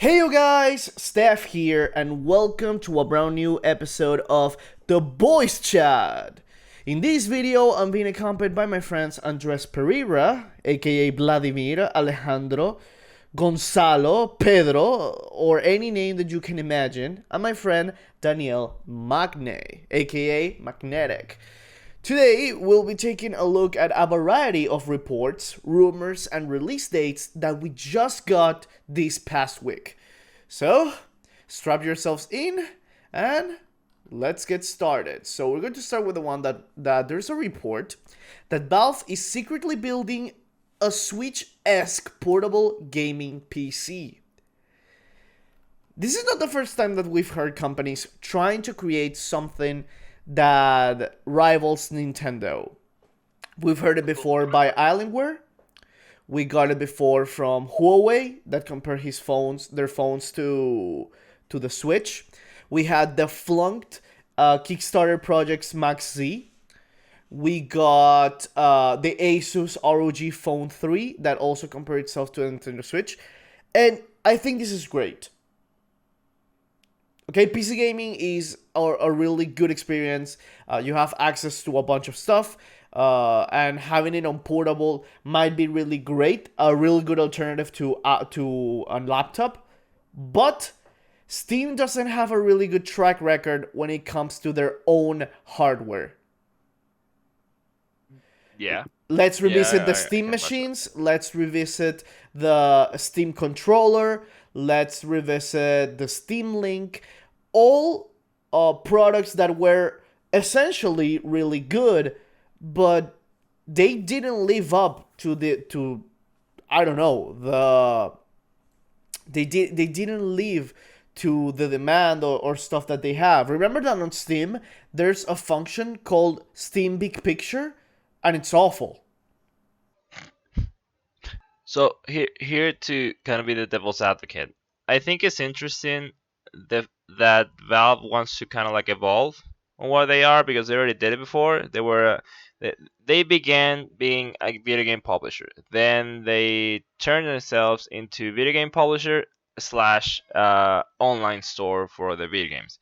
Hey you guys, Steph here, and welcome to a brand new episode of the BoisChat. In this video, I'm being accompanied by my friends Andres Pereira, aka Vladimir, Alejandro, Gonzalo, Pedro, or any name that you can imagine, and my friend Daniel Magne, aka Magnetic. Today, we'll be taking a look at a variety of reports, rumors, and release dates that we just got this past week. So, strap yourselves in and let's get started. So, we're going to start with the one that there's a report that Valve is secretly building a Switch-esque portable gaming PC. This is not the first time that we've heard companies trying to create something that rivals Nintendo. We've heard it before by Alienware. We got it before from Huawei that compared their phones to the Switch. We had the flunked Kickstarter projects Max Z. We got the Asus ROG Phone 3 that also compared itself to a Nintendo Switch. And I think this is great. Okay, PC gaming is a really good experience. You have access to a bunch of stuff, and having it on portable might be really great. A really good alternative to a laptop, but Steam doesn't have a really good track record when it comes to their own hardware. Yeah. Let's revisit the I Steam can watch that. machines. Let's revisit the Steam controller. Let's revisit the Steam Link. All products that were essentially really good, but they didn't live up to they didn't live to the demand or stuff that they have. Remember that on Steam, there's a function called Steam Big Picture, and it's awful. So here to kind of be the devil's advocate, I think it's interesting that Valve wants to kind of like evolve on what they are because they already did it before. They began being a video game publisher. Then they turned themselves into video game publisher slash online store for the video games.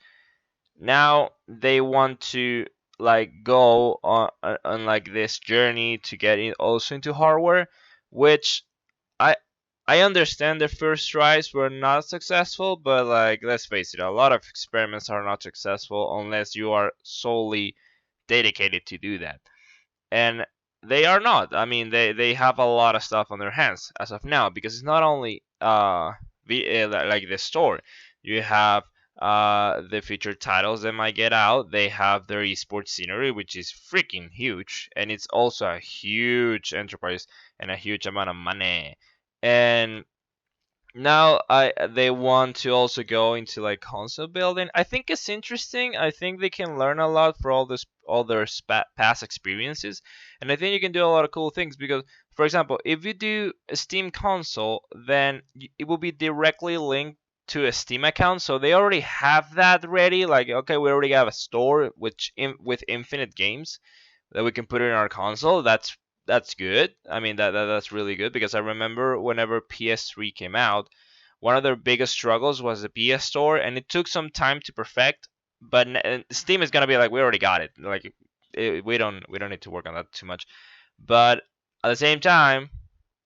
Now they want to like go on like this journey to get in also into hardware, which I I understand their first tries were not successful, but like let's face it, a lot of experiments are not successful unless you are solely dedicated to do that. And they are not. I mean, they have a lot of stuff on their hands as of now because it's not only like the store. You have the featured titles that might get out. They have their esports scenery, which is freaking huge, and it's also a huge enterprise and a huge amount of money. And now they want to also go into like console building. I think it's interesting. I think they can learn a lot for all their past experiences, and I think you can do a lot of cool things because, for example, if you do a Steam console, then it will be directly linked to a Steam account, so they already have that ready. Like, okay, we already have a store with infinite games that we can put in our console. That's good. I mean that's really good because I remember whenever PS3 came out, one of their biggest struggles was the PS Store, and it took some time to perfect. But Steam is gonna be like, we already got it. Like, we don't need to work on that too much. But at the same time,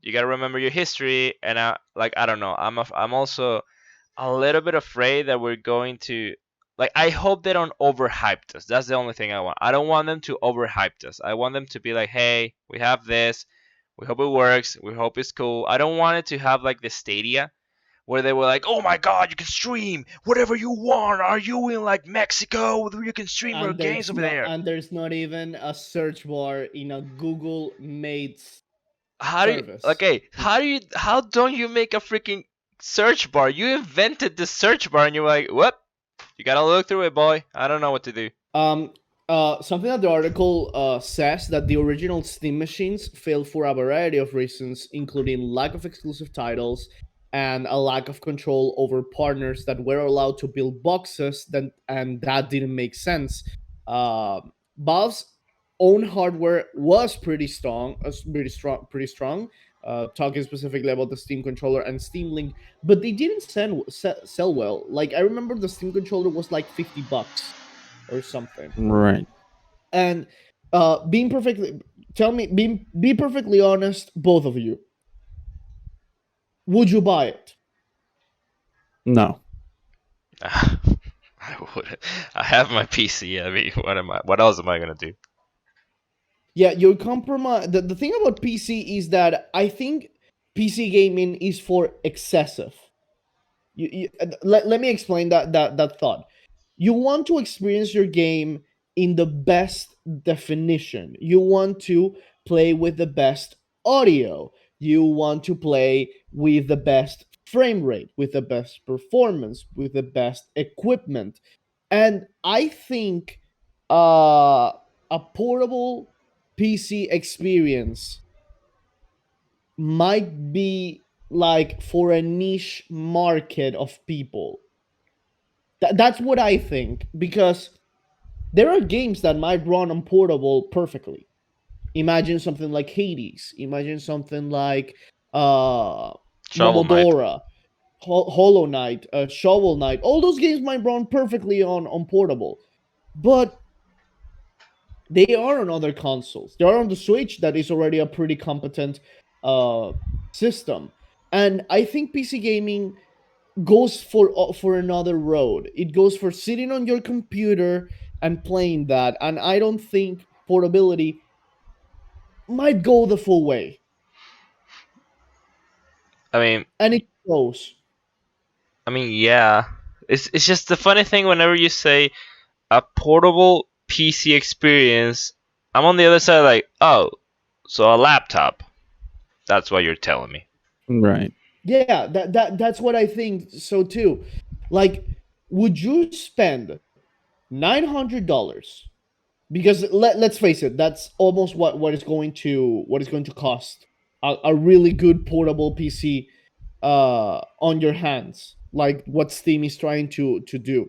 you gotta remember your history, and I don't know. I'm also a little bit afraid that we're going to like I hope they don't overhype us. That's the only thing I want. I don't want them to overhype us. I want them to be like, "Hey, we have this. We hope it works. We hope it's cool." I don't want it to have like the Stadia where they were like, "Oh my god, you can stream whatever you want. Are you in like Mexico? You can stream your games over there." And there's not even a search bar in a Google made How do you service. okay, how don't you make a freaking search bar? You invented the search bar and you're like, "What? You gotta look through it, boy. I don't know what to do." Um, Something that the article says that the original Steam machines failed for a variety of reasons, including lack of exclusive titles and a lack of control over partners that were allowed to build boxes. And that didn't make sense. Uh, Valve's own hardware was pretty strong, pretty strong. talking specifically about the Steam controller and Steam Link, but they didn't sell well. Like I remember the Steam controller was like $50 or something. Right. And being perfectly, tell me, be perfectly honest, both of you, would you buy it? No. I would. I have my PC. I mean, what am I? What else am I gonna do? Yeah, your compromise. The thing about PC is that I think PC gaming is for excessive. Let me explain that thought. You want to experience your game in the best definition. You want to play with the best audio. You want to play with the best frame rate, with the best performance, with the best equipment. And I think a portable PC experience might be like for a niche market of people. That's what I think, because there are games that might run on portable perfectly. Imagine something like Hades. Imagine something like uh, Shovel Knight. Momodora, Hollow Knight, Shovel Knight. All those games might run perfectly on portable, but they are on other consoles. They are on the Switch, that is already a pretty competent uh, system. And I think PC gaming goes for another road. It goes for sitting on your computer and playing that. And I don't think portability might go the full way. I mean, And it goes. yeah. It's just the funny thing whenever you say a portable PC experience, I'm on the other side like, oh, so a laptop. That's what you're telling me. Right. Yeah, that's what I think so too. Like, would you spend $900? Because let's face it, that's almost what is going to cost a really good portable PC on your hands, like what Steam is trying to do.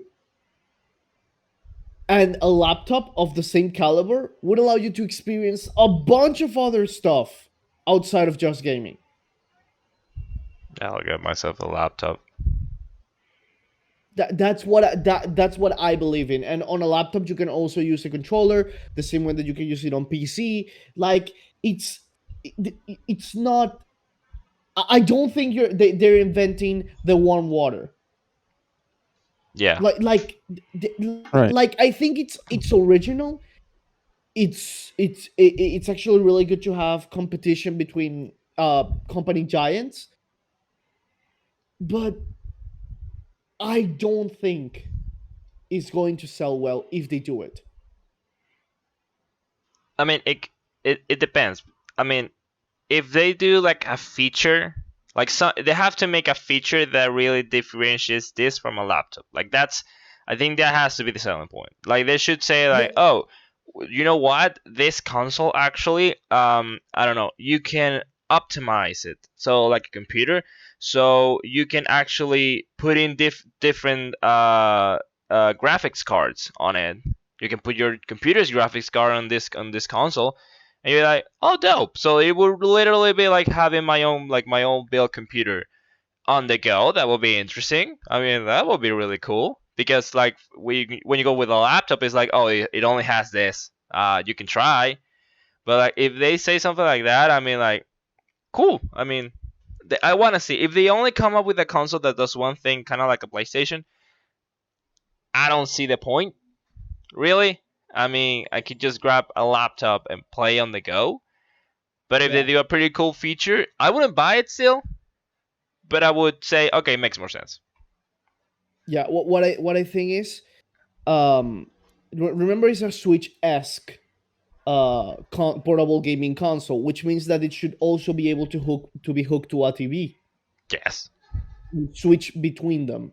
And a laptop of the same caliber would allow you to experience a bunch of other stuff outside of just gaming. I'll get myself a laptop. That's what I believe in. And on a laptop, you can also use a controller the same way that you can use it on PC. Like it's not. I don't think they're inventing the warm water. Yeah. Right. Like I think it's original. It's actually really good to have competition between company giants, but I don't think it's going to sell well if they do it. I mean, it depends. I mean, if they do like a feature, like some, they have to make a feature that really differentiates this from a laptop. Like that's, I think that has to be the selling point. Like they should say Yeah, like, oh, you know what? This console actually, I don't know, you can optimize it. So like a computer, so you can actually put in different graphics cards on it. You can put your computer's graphics card on this console, and you're like, oh, dope. So it would literally be like having my own build computer on the go. That would be interesting. I mean, that would be really cool because like when you go with a laptop, it's like, oh, it only has this. You can try, but like if they say something like that, I mean, like, cool. I mean, I want to see if they only come up with a console that does one thing, kind of like a PlayStation. I don't see the point, really. I mean, I could just grab a laptop and play on the go. But if they yeah, do a pretty cool feature, I wouldn't buy it still. But I would say, okay, it makes more sense. yeah. What I think is, remember, it's a Switch esque portable gaming console, which means that it should also be able to be hooked to a TV, Yes. switch between them.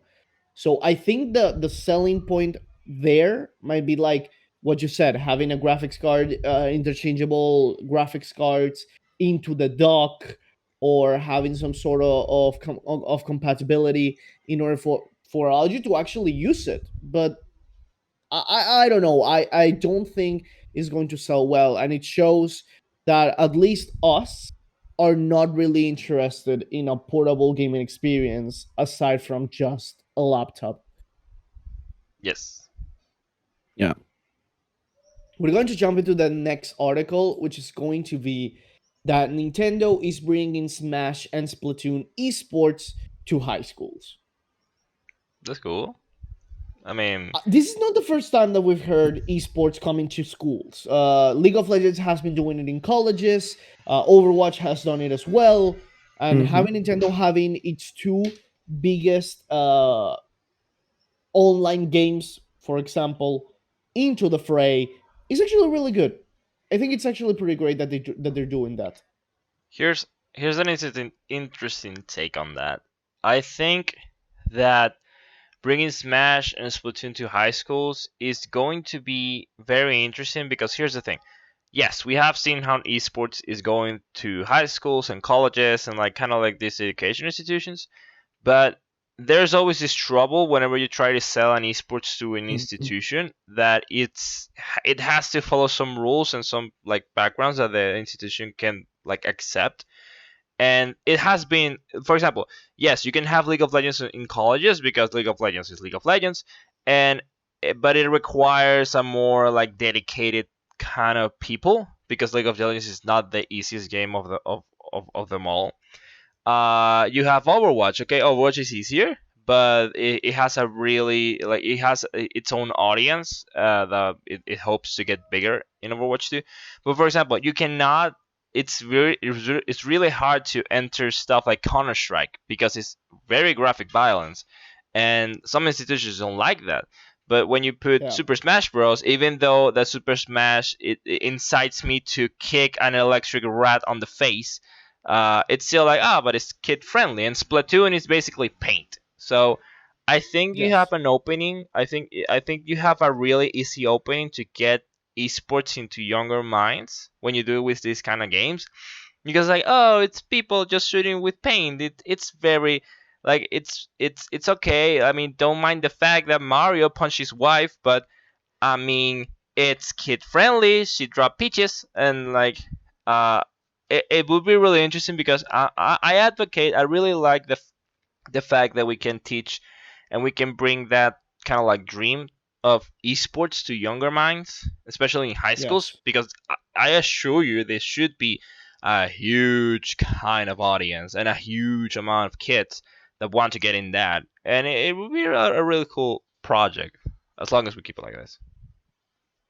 So I think the selling point there might be like what you said, having a graphics card, interchangeable graphics cards into the dock, or having some sort of compatibility in order for all you to actually use it. But I don't know. I don't think it's going to sell well, and it shows that at least us. are not really interested in a portable gaming experience aside from just a laptop. Yes. Yeah. We're going to jump into the next article, which is going to be that Nintendo is bringing Smash and Splatoon esports to high schools. That's cool. I mean, This is not the first time that we've heard esports coming to schools. League of Legends has been doing it in colleges. Overwatch has done it as well. And Mhm. having Nintendo having its two biggest online games, for example, into the fray is actually really good. I think it's actually pretty great that they're doing that. here's here's an interesting take on that. I think that bringing Smash and Splatoon to high schools is going to be very interesting because here's the thing. Yes, we have seen how esports is going to high schools and colleges and like kind of like these education institutions, but there's always this trouble whenever you try to sell an esports to an institution that it has to follow some rules and some like backgrounds that the institution can like accept. And it has been, for example, yes, you can have League of Legends in colleges because League of Legends is League of Legends, and but it requires a more like dedicated kind of people because League of Legends is not the easiest game of them all. You have Overwatch. Okay, Overwatch is easier, but it has a really like it has its own audience that it hopes to get bigger in Overwatch 2. But for example, you cannot. It's really hard to enter stuff like CounterStrike because it's very graphic violence, and some institutions don't like that. But when you put Yeah. Super Smash Bros, even though the Super Smash it incites me to kick an electric rat on the face, it's still like but it's kid friendly, and Splatoon is basically paint. So I think you have Yes. an opening. I think you have a really easy opening to get esports into younger minds when you do it with these kind of games, because like it's people just shooting with paint. It's very like it's okay. I mean, don't mind the fact that Mario punched his wife, but I mean, it's kid friendly. She dropped peaches, and like, uh, it would be really interesting because I advocate. I really like the fact that we can teach, and we can bring that kind of like dream of esports to younger minds, especially in high schools, Yes. because I assure you, there should be a huge kind of audience and a huge amount of kids that want to get in that, and it would be a really cool project as long as we keep it like this.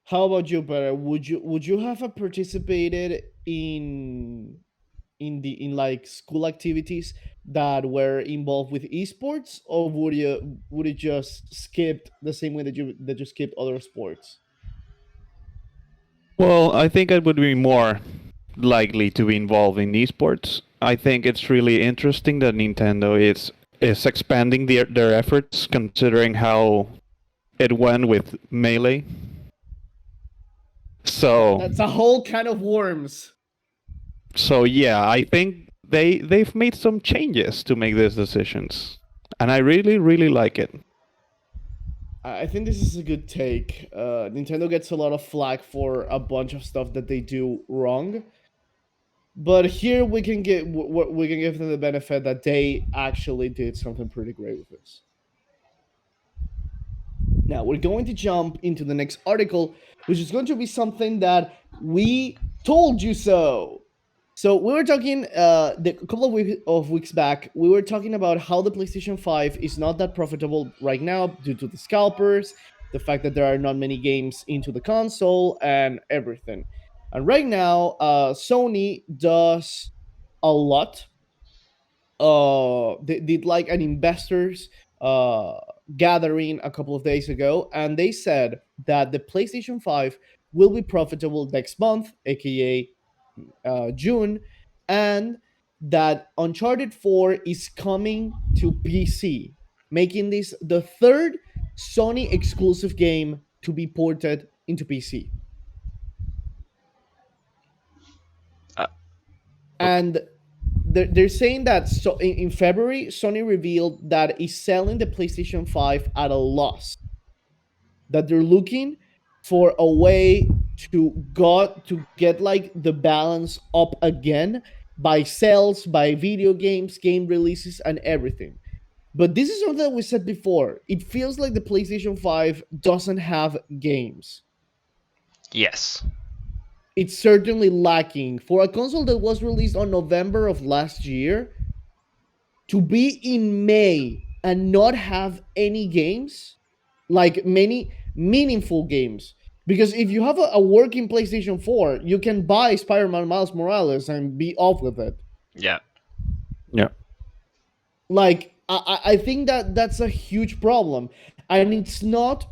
How about you, Peter? Would you have participated in like school activities that were involved with esports, or would you just skip the same way that you skipped other sports? Well, I think I would be more likely to be involved in esports. I think it's really interesting that Nintendo is expanding their efforts, considering how it went with Melee. So That's a whole kind of worms. so yeah, I think they've made some changes to make these decisions, and I really like it. I think this is a good take. Nintendo gets a lot of flack for a bunch of stuff that they do wrong, but here we can give them the benefit that they actually did something pretty great with this. Now we're going to jump into the next article, which is going to be something that we told you so. So we were talking a couple of weeks back. We were talking about how the PlayStation 5 is not that profitable right now due to the scalpers, the fact that there are not many games into the console, and everything. And right now, Sony does a lot. They did like an investors uh gathering a couple of days ago, and they said that the PlayStation 5 will be profitable next month, aka June, and that Uncharted 4 is coming to PC, making this the third Sony exclusive game to be ported into PC. Uh, okay. And they're saying that so in February, Sony revealed that it's selling the PlayStation 5 at a loss. That they're looking for a way to get like the balance up again, by sales, by video games, game releases, and everything. But this is something that we said before. It feels like the PlayStation 5 doesn't have games. Yes. It's certainly lacking. For a console that was released on November of last year, to be in May and not have any games, like many meaningful games. Because if you have a working PlayStation 4, you can buy Spider Man Miles Morales and be off with it. Yeah. Yeah. Like, I think that that's a huge problem. And it's not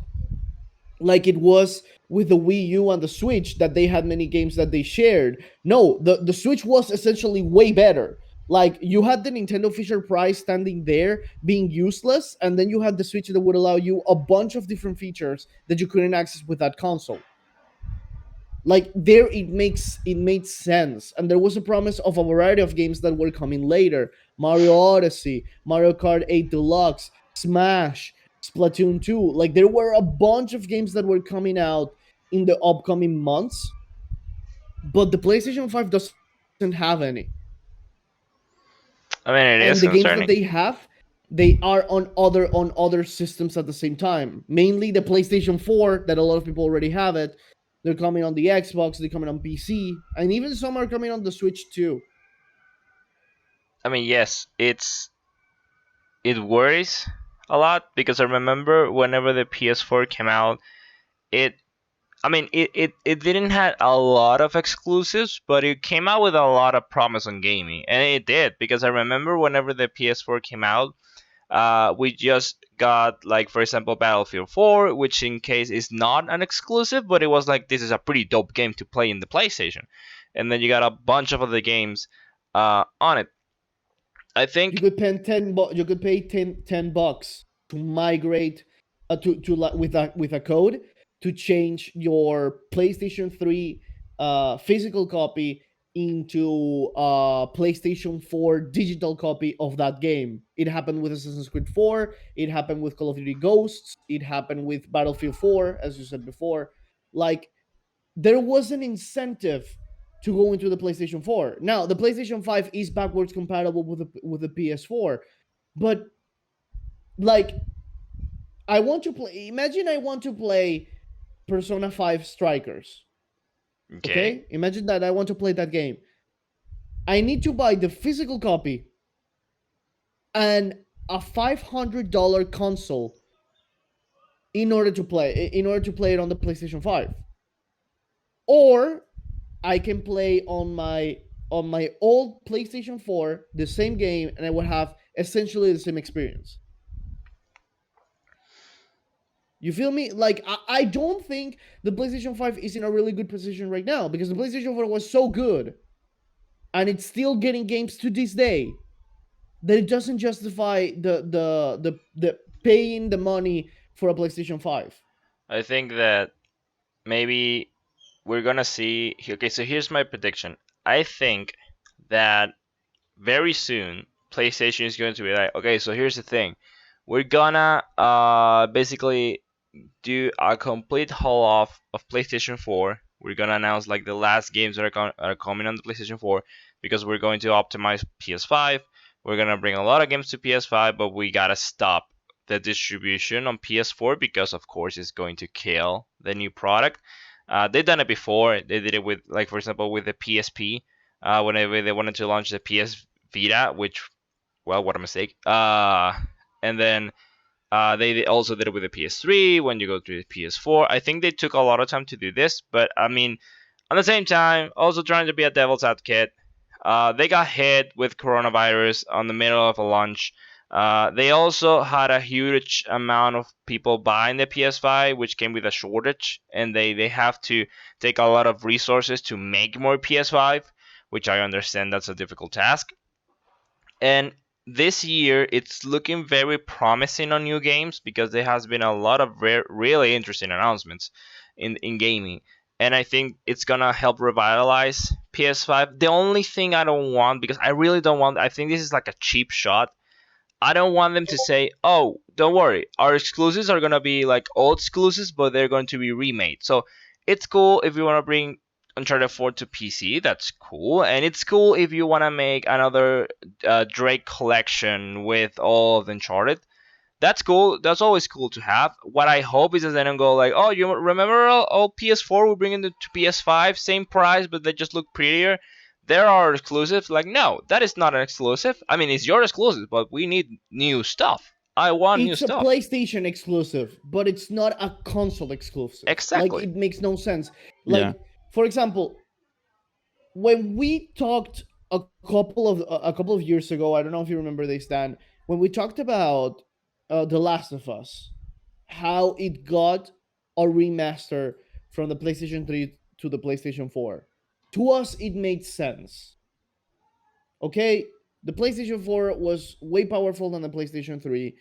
like it was with the Wii U and the Switch that they had many games that they shared. No, the Switch was essentially way better. Like you had the Nintendo Fisher Prize standing there being useless, and then you had the Switch that would allow you a bunch of different features that you couldn't access with that console. Like there it made sense, and there was a promise of a variety of games that were coming later: Mario Odyssey, Mario Kart 8 Deluxe, Smash, Splatoon 2. Like there were a bunch of games that were coming out in the upcoming months, but the PlayStation 5 doesn't have any. I mean, it And is the games that concerning. they have, they are on other systems at the same time. Mainly the PlayStation 4 that a lot of people already have it. They're coming on the Xbox, they're coming on PC, and even some are coming on the Switch too. I mean, yes, it worries a lot because I remember whenever the PS4 came out, it I mean, it didn't have a lot of exclusives, but it came out with a lot of promise on gaming, and it did because I remember whenever the PS4 came out, we just got like, for example, Battlefield 4, which in case is not an exclusive, but it was like this is a pretty dope game to play in the PlayStation, and then you got a bunch of other games on it. I You think could pay you could pay 10 bucks to migrate with a code to change your PlayStation 3 physical copy into a PlayStation 4 digital copy of that game. It happened with Assassin's Creed 4, it happened with Call of Duty Ghosts, it happened with Battlefield 4, as you said before. Like there was an incentive to go into the PlayStation 4. Now, the PlayStation 5 is backwards compatible with the PS4, but like I want to play, imagine I want to play Persona 5 Strikers. okay. Okay? Imagine that I want to play that game. I need to buy the physical copy and a $500 console in order to play it on the PlayStation 5. Or I can play on my old PlayStation 4 the same game, and I would have essentially the same experience. You feel me? Like I don't think the PlayStation 5 is in a really good position right now because the PlayStation 4 was so good and it's still getting games to this day that it doesn't justify the paying the money for a PlayStation 5. I think that maybe we're gonna see. Okay, so here's my prediction. I think that very soon PlayStation is going to be like, okay, so here's the thing. We're gonna basically do a complete haul off of PlayStation 4. We're gonna announce like the last games that are coming on the PlayStation 4 because we're going to optimize PS5. We're gonna bring a lot of games to PS5, but we gotta stop the distribution on PS4 because of course it's going to kill the new product. They've done it before. They did it with, like, for example, with the PSP. Whenever they wanted to launch the PS Vita, which, well, what a mistake. And then they also did it with the PS3 when you go to the PS4. I think they took a lot of time to do this, but I mean, at the same time, also trying to be a devil's advocate, they got hit with coronavirus on the middle of a launch. They also had a huge amount of people buying the PS5, which came with a shortage, and they have to take a lot of resources to make more PS5, which I understand that's a difficult task. And this year, it's looking very promising on new games because there has been a lot of really interesting announcements in gaming. And I think it's gonna help revitalize PS5. The only thing I don't want, because I really don't want, I think this is like a cheap shot. I don't want them to say, "Oh, don't worry, our exclusives are gonna be like old exclusives, but they're going to be remade." So it's cool if you want to bring Uncharted 4 to PC. That's cool, and it's cool if you want to make another Drake collection with all of Uncharted. That's cool. That's always cool to have. What I hope is that they don't go like, oh, you remember all PS4? We're bringing it to PS5, same price, but they just look prettier. There are exclusives. Like, no, that is not an exclusive. I mean, it's your exclusive, but we need new stuff. I want new It's a stuff. PlayStation exclusive, but it's not a console exclusive. Exactly. Like, it makes no sense. Like, Yeah. for example, when we talked a couple of years ago, I don't know if you remember this, Dan, when we talked about The Last of Us, how it got a remaster from the PlayStation 3 to the PlayStation 4. To us, it made sense. Okay, the PlayStation 4 was way powerful than the PlayStation 3,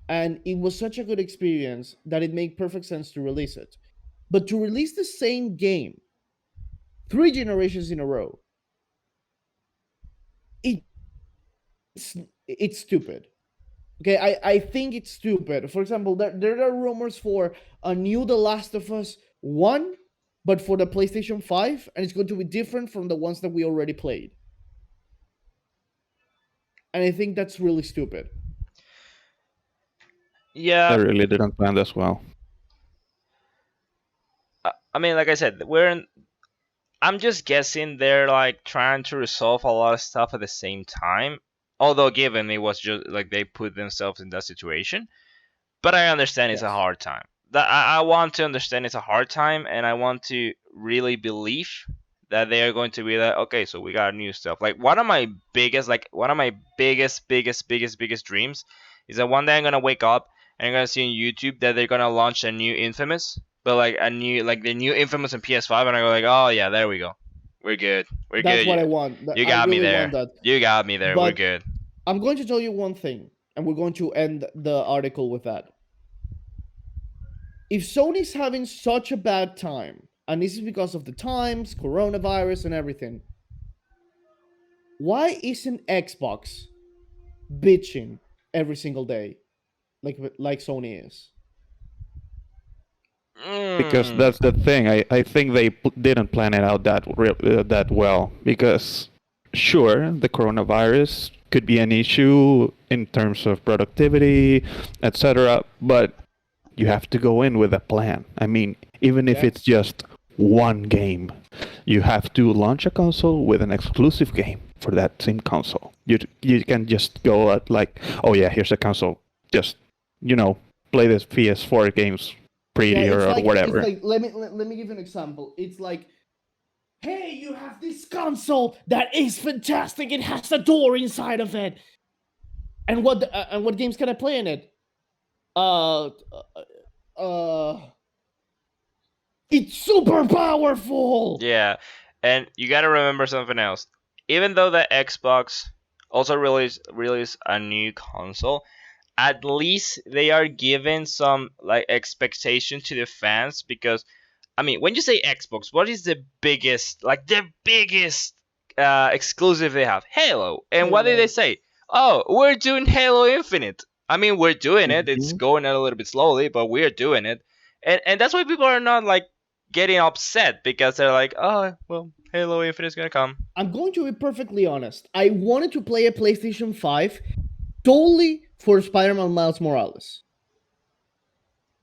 and it was such a good experience that it made perfect sense to release it. But to release the same game 3 generations in a row, it's stupid. Okay, I think it's stupid. For example, there are rumors for a new The Last of Us 1, but for the PlayStation 5, and it's going to be different from the ones that we already played. And I think that's really stupid. Yeah, I really didn't plan this well. I mean, like I said, I'm just guessing they're like trying to resolve a lot of stuff at the same time. Although, given it was just like they put themselves in that situation, but I understand it's a Yes. hard time. I want to understand it's a hard time, and I want to really believe that they are going to be like, okay, so we got new stuff. Like one of my biggest dreams is that one day I'm gonna wake up and I'm gonna see on YouTube that they're gonna launch a new Infamous, but like the new Infamous on PS5, and I go like, oh yeah, there we go, we're good, we're That's good. what I want. You I got me really there. want that. You got me there. We're But good. I'm going to tell you one thing, and we're going to end the article with that. If Sony's having such a bad time, and this is because of the times, coronavirus, and everything, why isn't Xbox bitching every single day like Sony is? Because that's the thing. I think they didn't plan it out that well. Because sure, the coronavirus could be an issue in terms of productivity, etc. But you have to go in with a plan. I mean, even if it's just one game, you have to launch a console with an exclusive game for that same console. You can just go at like, oh yeah, here's a console. Just play this PS4 games prettier or whatever. It's like, let me give you an example. It's like, hey, you have this console that is fantastic. It has a door inside of it. And what games can I play in it? It's super powerful. Yeah, and you gotta remember something else. Even though the Xbox also released a new console, at least they are giving some like expectation to the fans, because I mean, when you say Xbox, what is the biggest exclusive they have? Halo. And what did they say? Oh, we're doing Halo Infinite. I mean, we're doing it. It's going a little bit slowly, but we're doing it. And that's why people are not like getting upset, because they're like, oh, well, Halo Infinite is gonna come. I'm going to be perfectly honest. I wanted to play a PlayStation 5 solely for Spider-Man Miles Morales.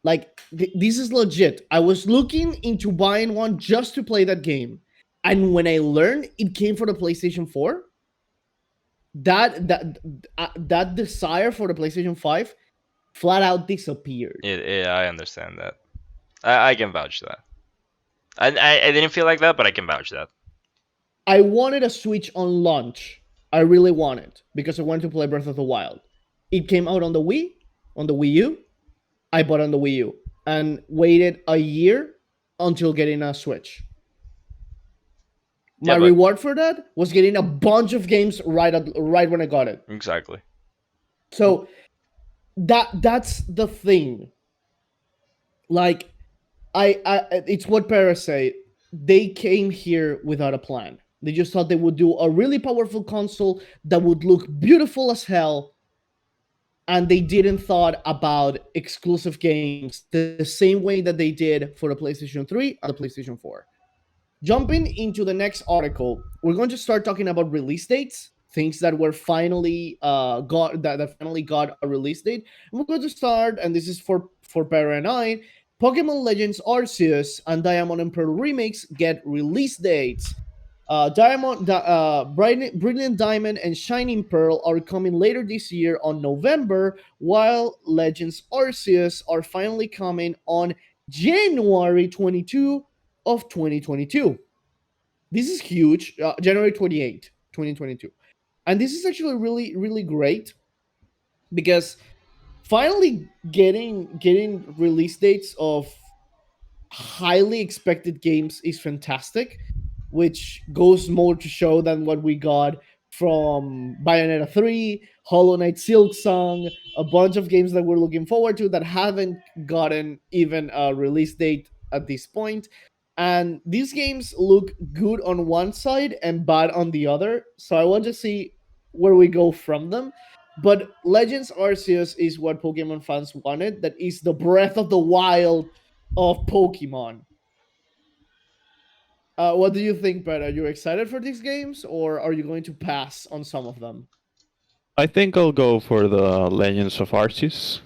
Like, this is legit. I was looking into buying one just to play that game. And when I learned it came for the PlayStation 4, that desire for the PlayStation 5 flat out disappeared. I understand that. I can vouch that. I didn't feel like that, but I can vouch that. I wanted a Switch on launch. I really wanted, because I wanted to play Breath of the Wild. It came out on the Wii, on the Wii U. I bought on the Wii U and waited a year until getting a Switch. My reward for that was getting a bunch of games right when I got it. Exactly. So that's the thing. Like, it's what Paris say. They came here without a plan. They just thought they would do a really powerful console that would look beautiful as hell, and they didn't thought about exclusive games the same way that they did for the PlayStation 3 and the PlayStation 4. Jumping into the next article, we're going to start talking about release dates, things that were finally that finally got a release date. And we're going to start, and this is for Para and I. Pokemon Legends Arceus and Diamond and Pearl remakes get release dates. Brilliant Diamond and Shining Pearl are coming later this year on November, while Legends Arceus are finally coming on January 22 of 2022. This is huge. January 28, 2022. And this is actually really, really great because finally getting release dates of highly expected games is fantastic, which goes more to show than what we got from Bayonetta 3, Hollow Knight Silk Song, a bunch of games that we're looking forward to that haven't gotten even a release date at this point. And these games look good on one side and bad on the other. So I want to see where we go from them. But Legends Arceus is what Pokemon fans wanted. That is the breath of the wild of Pokemon. What do you think, Brett? Are you excited for these games, or are you going to pass on some of them? I think I'll go for the Legends of Arceus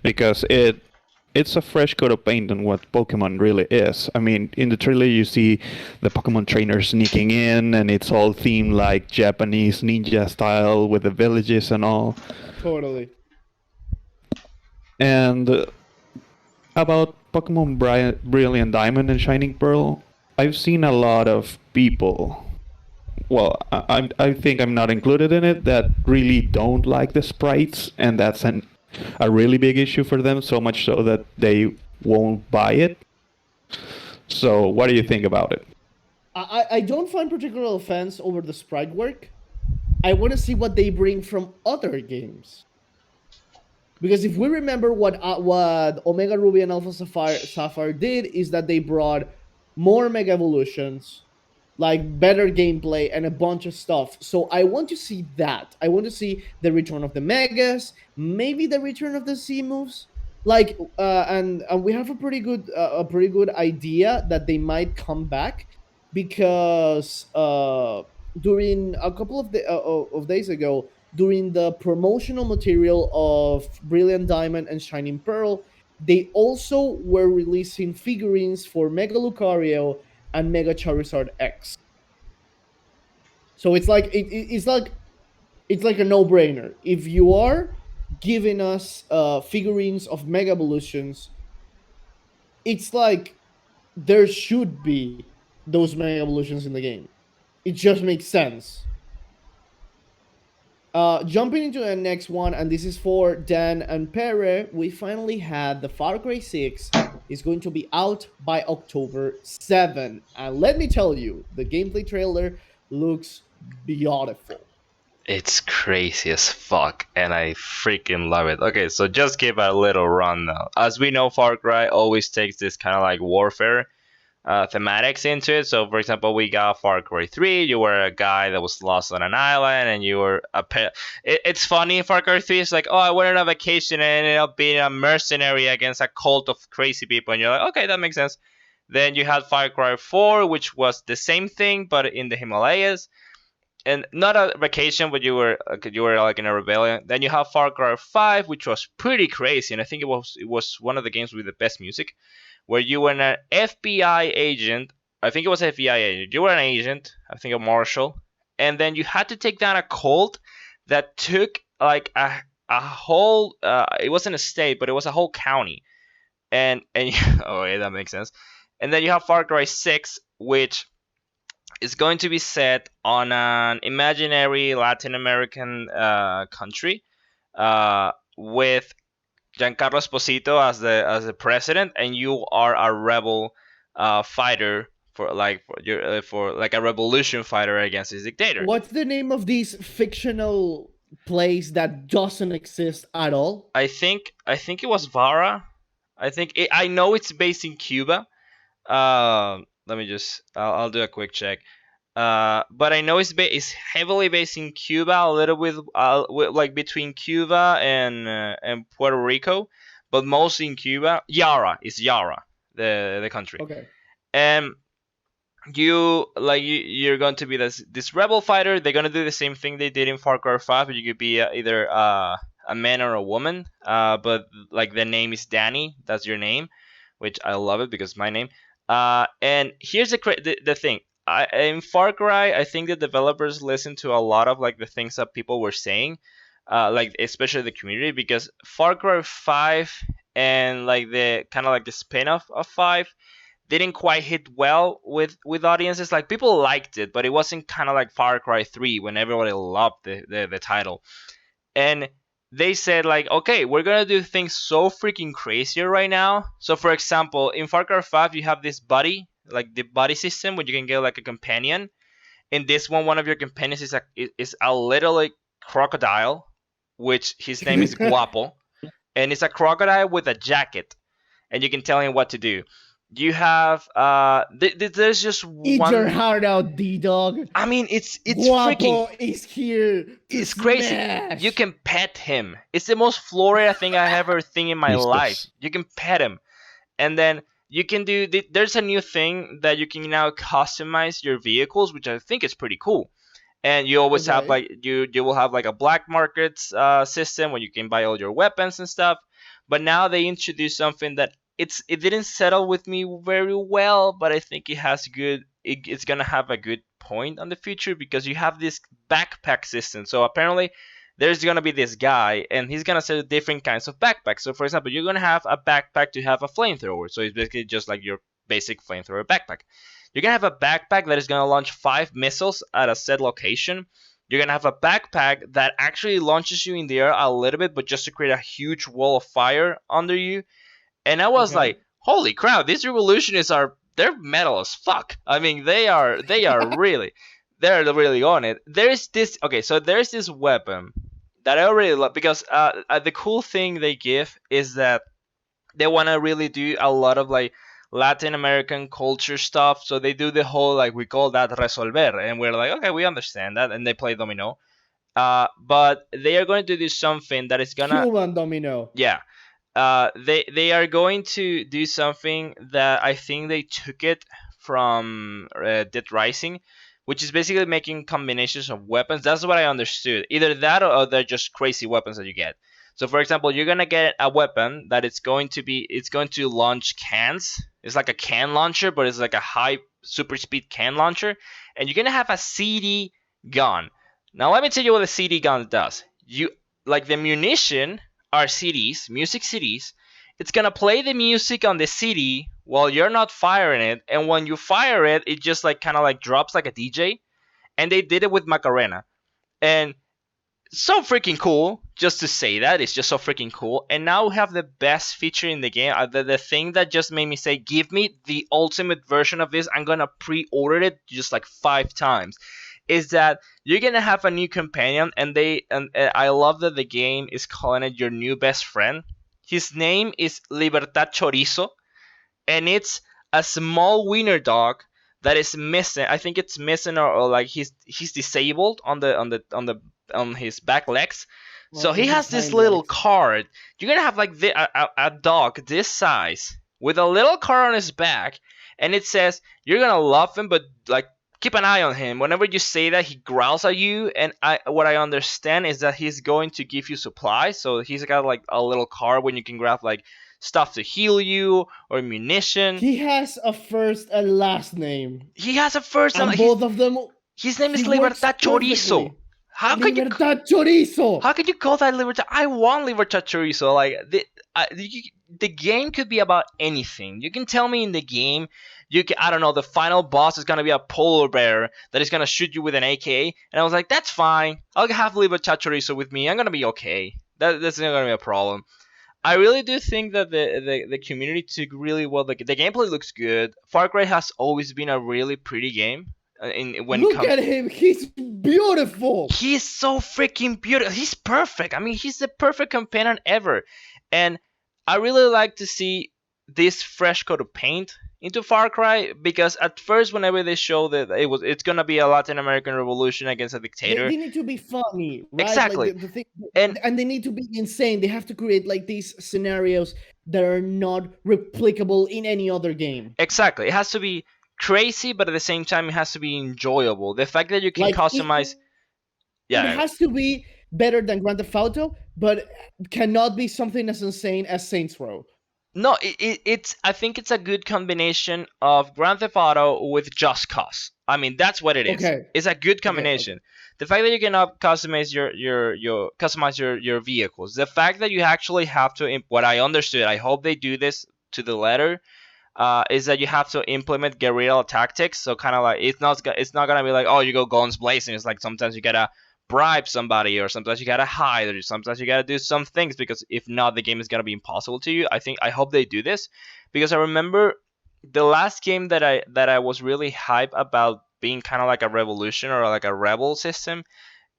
because it's a fresh coat of paint on what Pokemon really is. I mean, in the trailer you see the Pokemon trainer sneaking in, and it's all themed like Japanese ninja style with the villages and all. Totally. And about Pokemon Brilliant Diamond and Shining Pearl, I've seen a lot of people. Well, I think I'm not included in it that really don't like the sprites, and that's a really big issue for them. So much so that they won't buy it. So, what do you think about it? I don't find particular offense over the sprite work. I want to see what they bring from other games. Because if we remember what Omega Ruby and Alpha Sapphire did, is that they brought more Mega Evolutions, like better gameplay and a bunch of stuff. So I want to see that. I want to see the return of the Megas, maybe the return of the Z moves. Like and we have a pretty good idea that they might come back because during a couple of days ago, during the promotional material of Brilliant Diamond and Shining Pearl, they also were releasing figurines for Mega Lucario and Mega Charizard X. So it's like a no brainer. If you are giving us figurines of Mega Evolutions, it's like there should be those Mega Evolutions in the game. It just makes sense. Jumping into the next one, and this is for Dan and Pere, we finally had the Far Cry 6 is going to be out by October 7. And let me tell you, the gameplay trailer looks beautiful. It's crazy as fuck, and I freaking love it. Okay, so just give a little run now. As we know, Far Cry always takes this kind of like warfare thematics into it. So, for example, we got Far Cry 3. You were a guy that was lost on an island, and you were it's funny in Far Cry 3. It's like, oh, I went on a vacation and ended up being a mercenary against a cult of crazy people, and you're like, okay, that makes sense. Then you had Far Cry 4, which was the same thing but in the Himalayas, and not a vacation, but you were like in a rebellion. Then you have Far Cry 5, which was pretty crazy, and I think it was one of the games with the best music, where you were an FBI agent. I think it was FBI agent. You were an agent, I think a marshal, and then you had to take down a cult that took like a whole. It wasn't a state, but it was a whole county, and oh yeah, that makes sense. And then you have Far Cry 6, which is going to be set on an imaginary Latin American country with Giancarlo Esposito as the president, and you are a rebel fighter for like a revolution fighter against his dictator. What's the name of this fictional place that doesn't exist at all? I think it was Vara. I know it's based in Cuba. Let me just I'll do a quick check. But I know it's heavily based in Cuba, a little like between Cuba and Puerto Rico, but mostly in Cuba. Yara is Yara, the country. Okay. And you're going to be this rebel fighter. They're gonna do the same thing they did in Far Cry 5, but you could be either a man or a woman. But like the name is Danny. That's your name, which I love it because it's my name. And here's the thing. In Far Cry, I think the developers listened to a lot of like the things that people were saying, like especially the community, because Far Cry 5 and like the kind of like the spin-off of 5 didn't quite hit well with audiences. Like people liked it, but it wasn't kind of like Far Cry 3 when everybody loved the title. And they said like, okay, we're gonna do things so freaking crazier right now. So for example, in Far Cry 5 you have this buddy, like the buddy system where you can get like a companion. In this one of your companions is a little like crocodile, which his name is Guapo, and it's a crocodile with a jacket, and you can tell him what to do. You have there's just Eat one. your heart out, D-Dog. I mean, it's Guapo freaking. is here to It's crazy. smash. You can pet him. It's the most Florida thing I ever seen in my Jesus. life. You can pet him, and then you can do. There's a new thing that you can now customize your vehicles, which I think is pretty cool. And you always have Okay. like you will have like a black markets system where you can buy all your weapons and stuff. But now they introduced something that it didn't settle with me very well, but I think it has it's gonna have a good point on the future, because you have this backpack system. So apparently there's gonna be this guy and he's gonna sell different kinds of backpacks. So for example, you're gonna have a backpack to have a flamethrower. So it's basically just like your basic flamethrower backpack. You're gonna have a backpack that is gonna launch 5 missiles at a set location. You're gonna have a backpack that actually launches you in the air a little bit, but just to create a huge wall of fire under you. And I was Okay. like, holy crap, these revolutionists they're metal as fuck. I mean, they're really on it. There's this okay, so there's this weapon that I already love, because the cool thing they give is that they want to really do a lot of like Latin American culture stuff. So they do the whole like, we call that resolver, and we're like, okay, we understand that, and they play domino. But they are going to do something that is gonna, Human domino. yeah. They are going to do something that I think they took it from Dead Rising, which is basically making combinations of weapons. That's what I understood. Either that, or they're just crazy weapons that you get. So for example, you're gonna get a weapon that it's going to launch cans. It's like a can launcher, but it's like a high super speed can launcher, and you're gonna have a CD gun. Now let me tell you what the CD gun does. You like the munition are CDs, music CDs. It's gonna play the music on the CD while you're not firing it, and when you fire it, it just like kind of like drops like a DJ. And they did it with Macarena, and so freaking cool. Just to say that, it's just so freaking cool. And now we have the best feature in the game. The thing that just made me say, give me the ultimate version of this. I'm gonna pre-order it just like 5 times. Is that you're gonna have a new companion, and I love that the game is calling it your new best friend. His name is Libertad Chorizo, and it's a small wiener dog that is missing. I think it's missing, or like he's disabled on his back legs. So he has this little card. You're gonna have like a dog this size with a little card on his back, and it says you're gonna love him, but like keep an eye on him. Whenever you say that, he growls at you, and what I understand is that he's going to give you supplies. So he's got like a little card when you can grab like stuff to heal you or munition. He has a first and last name. He has a first and both of them. His name is he Libertad works Chorizo. perfectly. How could you Chorizo? How could you call that Libertad? I want Libertad Chorizo. Like the game could be about anything. You can tell me in the game, I don't know, the final boss is gonna be a polar bear that is gonna shoot you with an AK, and I was like, that's fine. I'll have Libertad Chorizo with me. I'm gonna be okay. That's not gonna be a problem. I really do think that the community took really well. The gameplay looks good. Far Cry has always been a really pretty game. Look at him, he's beautiful. He's so freaking beautiful. He's perfect. I mean, he's the perfect companion ever. And I really like to see this fresh coat of paint into Far Cry, because at first, whenever they show that it's gonna be a Latin American revolution against a dictator, they need to be funny, right? Exactly. Like the thing, and they need to be insane. They have to create like these scenarios that are not replicable in any other game. Exactly. It has to be crazy, but at the same time, it has to be enjoyable. The fact that you can Like customize, it yeah, has to be better than Grand Theft Auto, but cannot be something as insane as Saints Row. no, it's. I think it's a good combination of Grand Theft Auto with Just Cause. I mean, that's what it is. Okay, It's a good okay. combination. The fact that you cannot customize your vehicles. The fact that you actually have to. What I understood. I hope they do this to the letter. Is that you have to implement guerrilla tactics. So kind of like it's not gonna be like, oh, you go guns blazing. It's like sometimes you gotta bribe somebody, or sometimes you gotta hide, or sometimes you gotta do some things, because if not, the game is gonna be impossible to you. I hope they do this, because I remember the last game that I was really hype about being kind of like a revolution or like a rebel system.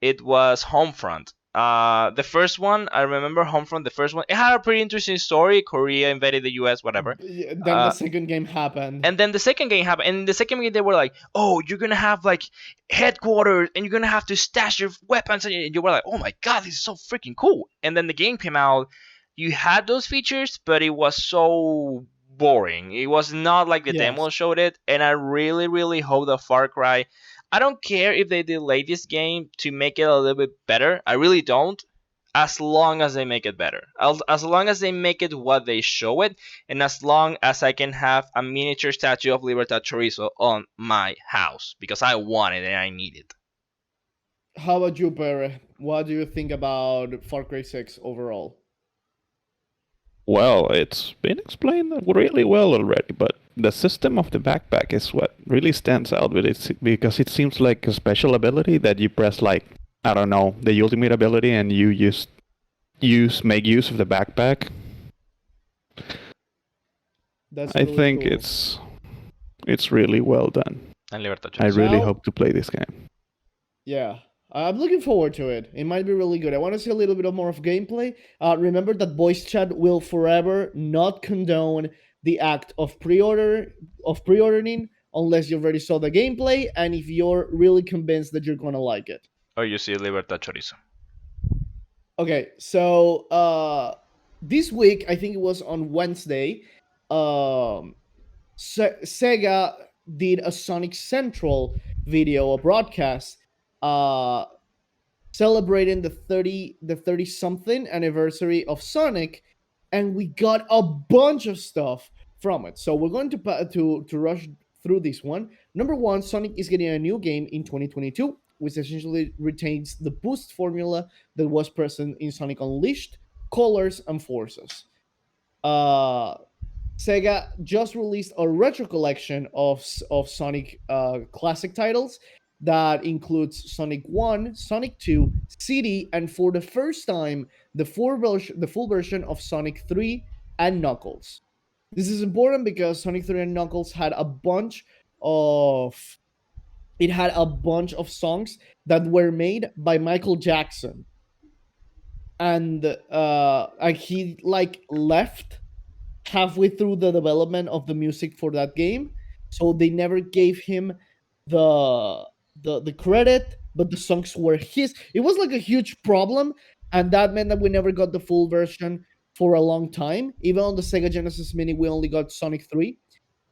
It was Homefront. The first one, I remember Homefront. The first one, it had a pretty interesting story. Korea invaded the U.S., whatever. Then the Uh, second game happened. and then the second game happened. And in the second game, they were like, "Oh, you're gonna have like headquarters, and you're gonna have to stash your weapons." And you were like, "Oh my god, this is so freaking cool!" And then the game came out. You had those features, but it was so boring. It was not like the demo Yes. showed it. And I really, really hope that Far Cry. I don't care if they delay this game to make it a little bit better. I really don't. As long as they make it better, as long as they make it what they show it, and as long as I can have a miniature statue of Libertad Chorizo on my house, because I want it and I need it. How about you, Pere? What do you think about Far Cry 6 overall? Well, it's been explained really well already, but the system of the backpack is what really stands out with it, because it seems like a special ability that you press, like, I don't know, the ultimate ability, and you just make use of the backpack. That's I really think cool. it's really well done. And Libertad I Chorizo. really Now, hope to play this game. yeah, I'm looking forward to it. It might be really good. I want to see a little bit of more of gameplay. Remember that BoisChat will forever not condone the act of pre-ordering unless you already saw the gameplay and if you're really convinced that you're gonna like it. Or you see Libertad Chorizo. Okay, so this week I think it was on Wednesday. Um, Sega did a Sonic Central video, a broadcast, uh, celebrating the 30 something anniversary of Sonic, and we got a bunch of stuff from it. So we're going to rush through this one. Number one, Sonic is getting a new game in 2022, which essentially retains the boost formula that was present in Sonic Unleashed, Colors, and Forces. Uh, Sega just released a retro collection of Sonic classic titles that includes Sonic 1, Sonic 2, CD, and for the first time, the full version of Sonic 3 and Knuckles. This is important because Sonic 3 and Knuckles of had a bunch of songs that were made by Michael Jackson, and he like left halfway through the development of the music for that game, so they never gave him the the credit, but the songs were his. It was like a huge problem, and that meant that we never got the full version for a long time. Even on the Sega Genesis Mini, we only got Sonic 3.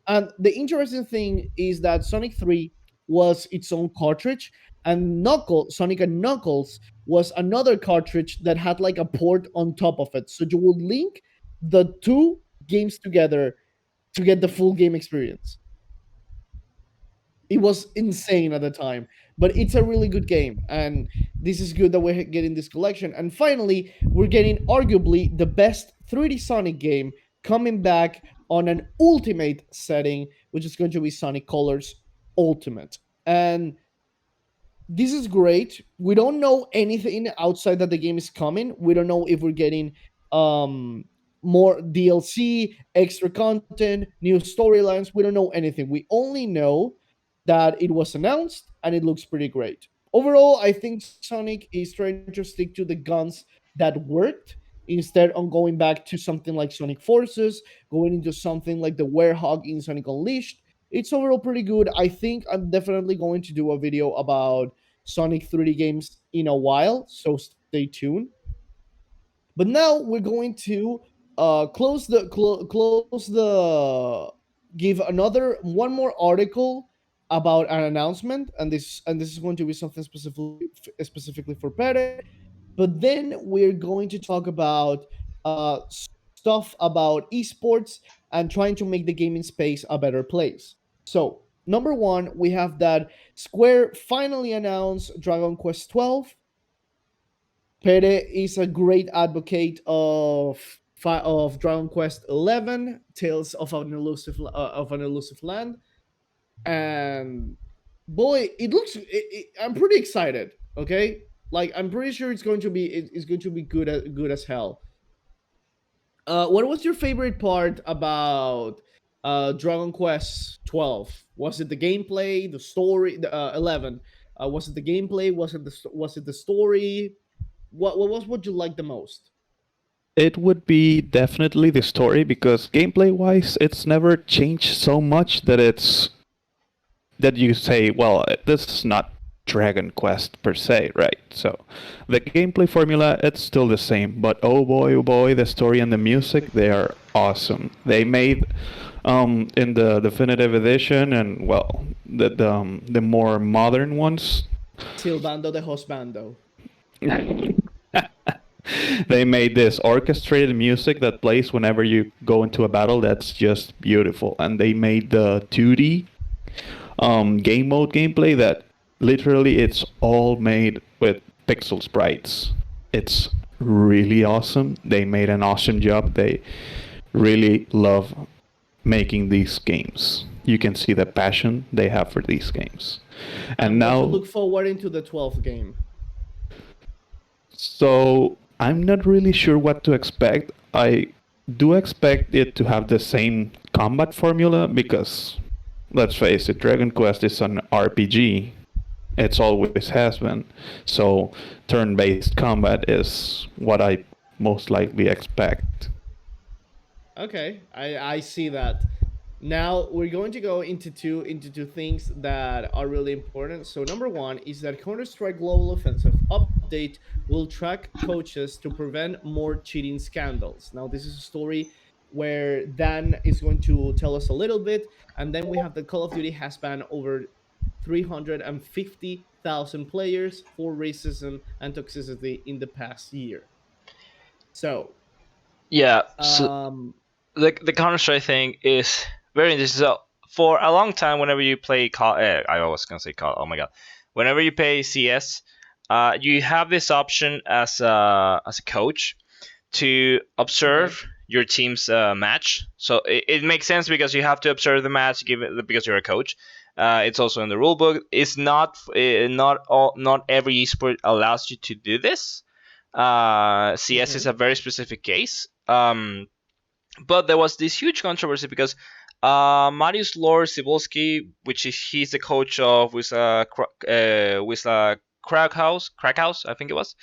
And the interesting thing is that Sonic 3 was its own cartridge, and Sonic and Knuckles was another cartridge that had like a port on top of it. So you would link the two games together to get the full game experience. It was insane at the time, but it's a really good game, and this is good that we're getting this collection. And finally, we're getting arguably the best 3D Sonic game coming back on an ultimate setting, which is going to be Sonic Colors Ultimate. And this is great. We don't know anything outside that the game is coming. We don't know if we're getting um more DLC, extra content, new storylines. We don't know anything. We only know that it was announced and it looks pretty great. Overall, I think Sonic is trying to stick to the guns that worked instead on going back to something like Sonic Forces, going into something like the Werehog in Sonic Unleashed. It's overall pretty good. I think I'm definitely going to do a video about Sonic 3D games in a while, so stay tuned. But now we're going to close the give one more article about an announcement, and this is going to be something specifically for Pere. But then we're going to talk about uh, stuff about esports and trying to make the gaming space a better place. So, number one, we have that Square finally announced Dragon Quest 12. Pere is a great advocate of Dragon Quest 11, Tales of an Elusive Land, and boy, I'm pretty excited. Okay, like I'm pretty sure it's going to be good as hell. What was your favorite part about Dragon Quest 12? Was it the gameplay, the story? The 11. Was it the gameplay? Was it the story? What was what you liked the most? It would be definitely the story because gameplay wise, it's never changed so much that it's that you say, well, this is not Dragon Quest per se, right? So the gameplay formula, it's still the same, but oh boy, the story and the music, they are awesome. They made in the definitive edition and well, the more modern ones. Silbando de Hosbando. They made this orchestrated music that plays whenever you go into a battle. That's just beautiful. And they made the 2D game mode gameplay that literally it's all made with pixel sprites. It's really awesome. They made an awesome job. They really love making these games. You can see the passion they have for these games. And now look forward into the 12th game. So I'm not really sure what to expect. I do expect it to have the same combat formula because, let's face it, Dragon Quest is an RPG. It's always has been. So turn-based combat is what I most likely expect. Okay, I see that. Now we're going to go into two things that are really important. So number one is that CounterStrike Global Offensive update will track coaches to prevent more cheating scandals. Now this is a story where Dan is going to tell us a little bit, and then we have the Call of Duty has banned over 350,000 players for racism and toxicity in the past year. So, Yeah. So the Counter Strike thing is very interesting. So for a long time, whenever you play Call, I was gonna say Call. Oh my god, whenever you play CS, you have this option as a coach to observe your team's match. So it makes sense because you have to observe the match, because you're a coach. It's also in the rule book. It's not not every esport allows you to do this. CS is a very specific case. But there was this huge controversy because Mariusz Lord Cybulski, he's the coach of Wisla Krakhaus, I think it was.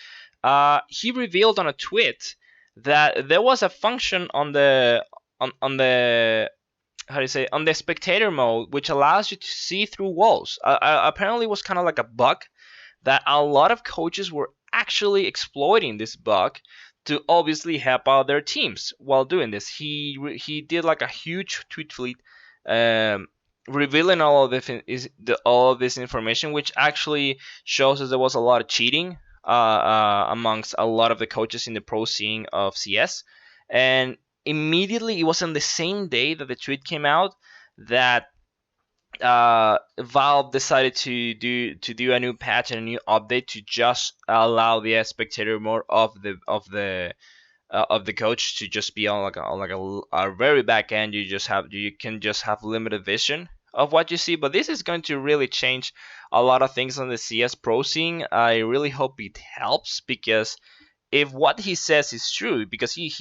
He revealed on a tweet that there was a function on the how do you say, on the spectator mode which allows you to see through walls. Apparently, it was kind of like a bug that a lot of coaches were actually exploiting this bug to obviously help out their teams while doing this. He did like a huge tweet fleet revealing all of this information, which actually shows us there was a lot of cheating amongst a lot of the coaches in the pro scene of CS. And immediately, it was on the same day that the tweet came out that Valve decided to do a new patch and a new update to just allow the spectator mode of the coach to just be on a very back end. You can just have limited vision of what you see, but this is going to really change a lot of things on the CS pro scene. I really hope it helps, because if what he says is true, because he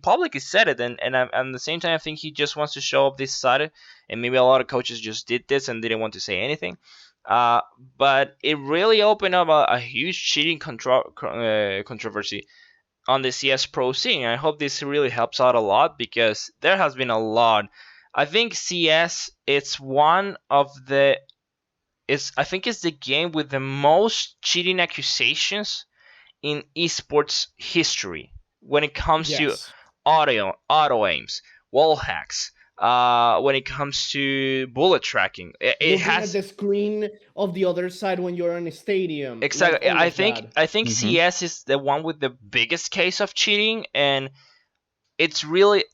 publicly said it, and at the same time I think he just wants to show up this side, and maybe a lot of coaches just did this and didn't want to say anything. But it really opened up a huge cheating controversy on the CS pro scene. I hope this really helps out a lot, because there has been a lot. I think CS, it's one of the I think it's the game with the most cheating accusations in esports history when it comes to auto aims, wall hacks, when it comes to bullet tracking. It Looking at has the screen of the other side when you're in a stadium, like exactly. all I of think that. I think Hmm. CS is the one with the biggest case of cheating, and it's really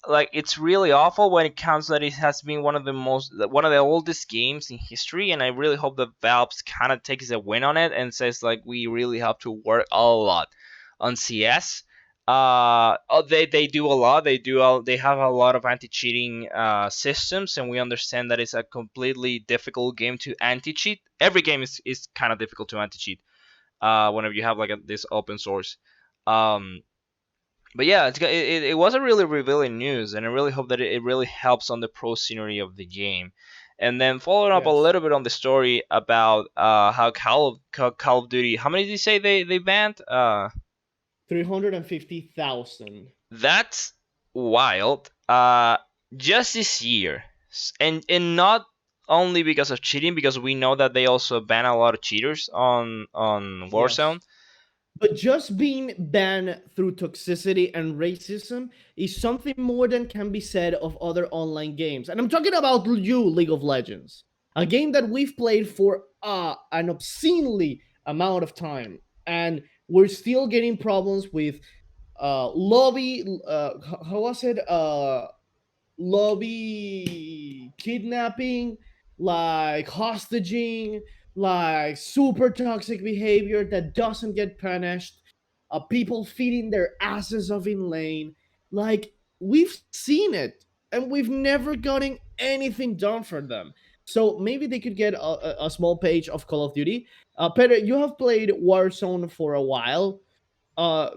awful when it comes that it has been one of the oldest games in history, and I really hope that Valve's kind of takes a win on it and says like we really have to work a lot on CS. They do a lot. They have a lot of anti-cheating systems, and we understand that it's a completely difficult game to anti-cheat. Every game is kind of difficult to anti-cheat. Whenever you have like this open source. Um, but yeah, it was a really revealing news, and I really hope that it really helps on the pro scenery of the game. And then following up a Yes, little bit on the story about how Call of Duty, how many did you say they banned? 350,000. That's wild. Just this year, and not only because of cheating, because we know that they also ban a lot of cheaters on Yes. Warzone. But just being banned through toxicity and racism is something more than can be said of other online games. And I'm talking about you, League of Legends, a game that we've played for an obscenely amount of time. And we're still getting problems with lobby, how was it? Lobby kidnapping, like hostaging, like super toxic behavior that doesn't get punished, people feeding their asses off in lane. Like, we've seen it, and we've never gotten anything done for them. So maybe they could get a small page of Call of Duty. Peter, you have played Warzone for a while.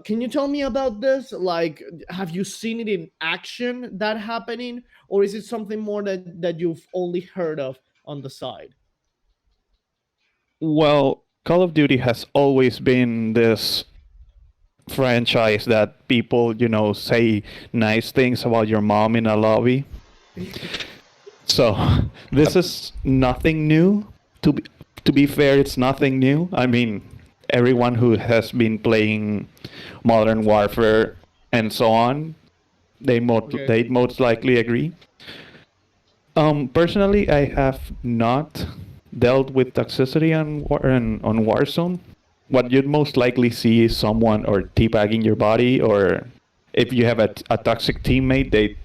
Can you tell me about this? Like, have you seen it in action that happening, or is it something more that you've only heard of on the side? Well, Call of Duty has always been this franchise that people, say nice things about your mom in a lobby. So this is nothing new. To be, to be fair, it's nothing new. I mean, everyone who has been playing Modern Warfare and so on, Okay. they most likely agree. Personally, I have not dealt with toxicity on Warzone. What you'd most likely see is someone or teabagging your body, or if you have a toxic teammate, they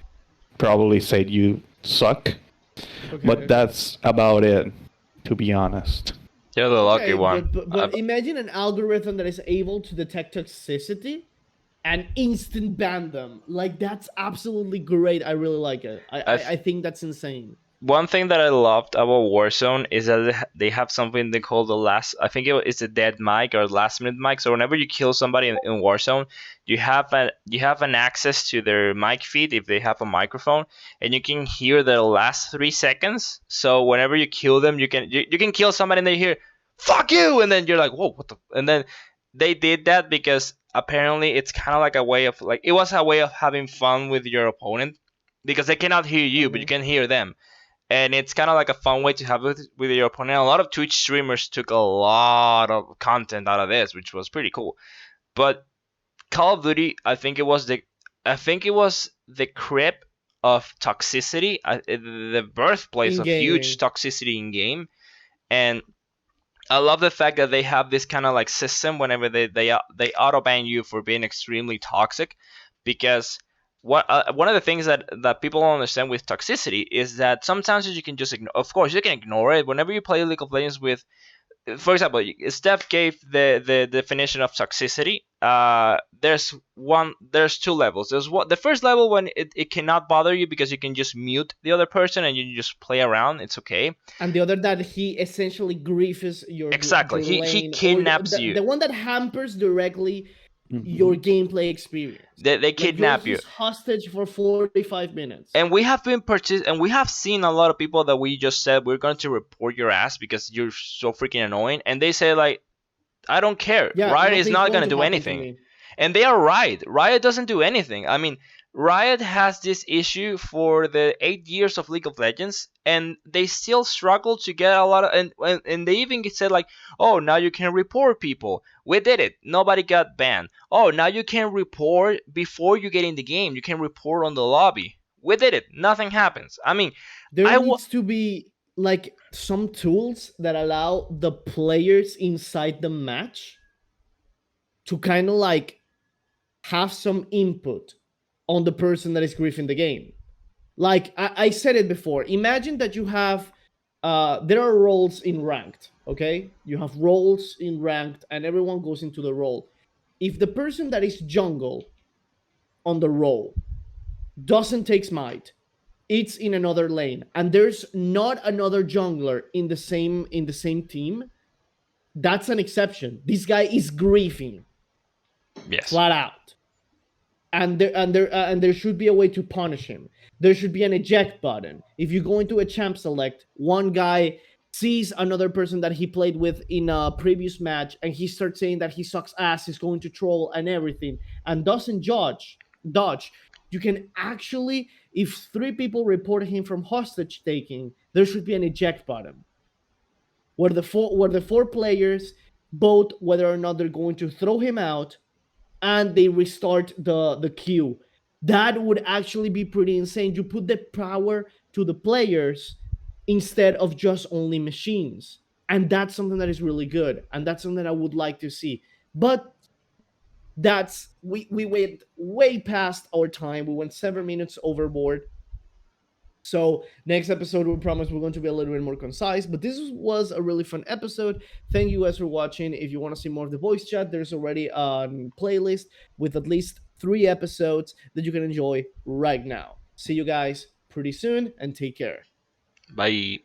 probably said you suck. But Okay. that's about it, to be honest. They're the lucky Okay, one. but imagine an algorithm that is able to detect toxicity and instant ban them. Like, that's absolutely great. I really like it. I, I think that's insane. One thing that I loved about Warzone is that they have something they call the last. I think it's a dead mic or last minute mic. So whenever you kill somebody in Warzone, you have an access to their mic feed if they have a microphone, and you can hear the last 3 seconds. So whenever you kill them, you can kill somebody and they hear "fuck you," and then you're like, "Whoa, what the?" And then they did that because apparently it's kind of like a way of like it was a way of having fun with your opponent because they cannot hear you, but you Okay. can hear them, and it's kind of like a fun way to have it with your opponent. A lot of Twitch streamers took a lot of content out of this, which was pretty cool. But Call of Duty, I think it was the crib of toxicity, the birthplace In of huge gaming. toxicity in game, and I love the fact that they have this kind of like system whenever they auto ban you for being extremely toxic, because one of the things that people don't understand with toxicity is that sometimes you can just ignore. Of course, you can ignore it whenever you play League of Legends with, for example, Steph gave the definition of toxicity. There's two levels. There's the first level when it cannot bother you because you can just mute the other person and you just play around. It's okay. And the other that he essentially griefs Exactly. your He lane, or kidnaps you. the one that hampers directly Mhm. your gameplay experience. They Like, you're kidnap you. his hostage for 45 minutes. And we have seen a lot of people that we just said we're going to report your ass because you're so freaking annoying, and they say like, I don't care. Yeah, Riot is nothing's not going going to to do happen to anything. me. And they are right. Riot doesn't do anything. I mean, Riot has this issue for the 8 years of League of Legends, and they still struggle to get a lot of, and they even said like, "Oh, now you can report people. We did it. Nobody got banned. Oh, now you can report before you get in the game. You can report on the lobby." We did it. Nothing happens. I mean, There I wa- needs to be like some tools that allow the players inside the match to kind of like have some input on the person that is griefing the game. Like I said it before, imagine that you have there are roles in ranked, okay? You have roles in ranked and everyone goes into the role. If the person that is jungle on the role doesn't take smite, it's in another lane and there's not another jungler in the same team, that's an exception. This guy is griefing yes. flat out. And there should be a way to punish him. There should be an eject button. If you go into a champ select, one guy sees another person that he played with in a previous match and he starts saying that he sucks ass, he's going to troll and everything, and doesn't dodge. You can actually, if 3 people report him from hostage taking, there should be an eject button where the four players vote whether or not they're going to throw him out and they restart the queue. That would actually be pretty insane. You put the power to the players instead of just only machines. And that's something that is really good. And that's something that I would like to see. But that's we went way past our time. We went 7 minutes overboard. So next episode, we promise we're going to be a little bit more concise. But this was a really fun episode. Thank you guys for watching. If you want to see more of the voice chat, there's already a playlist with at least 3 episodes that you can enjoy right now. See you guys pretty soon and take care. Bye.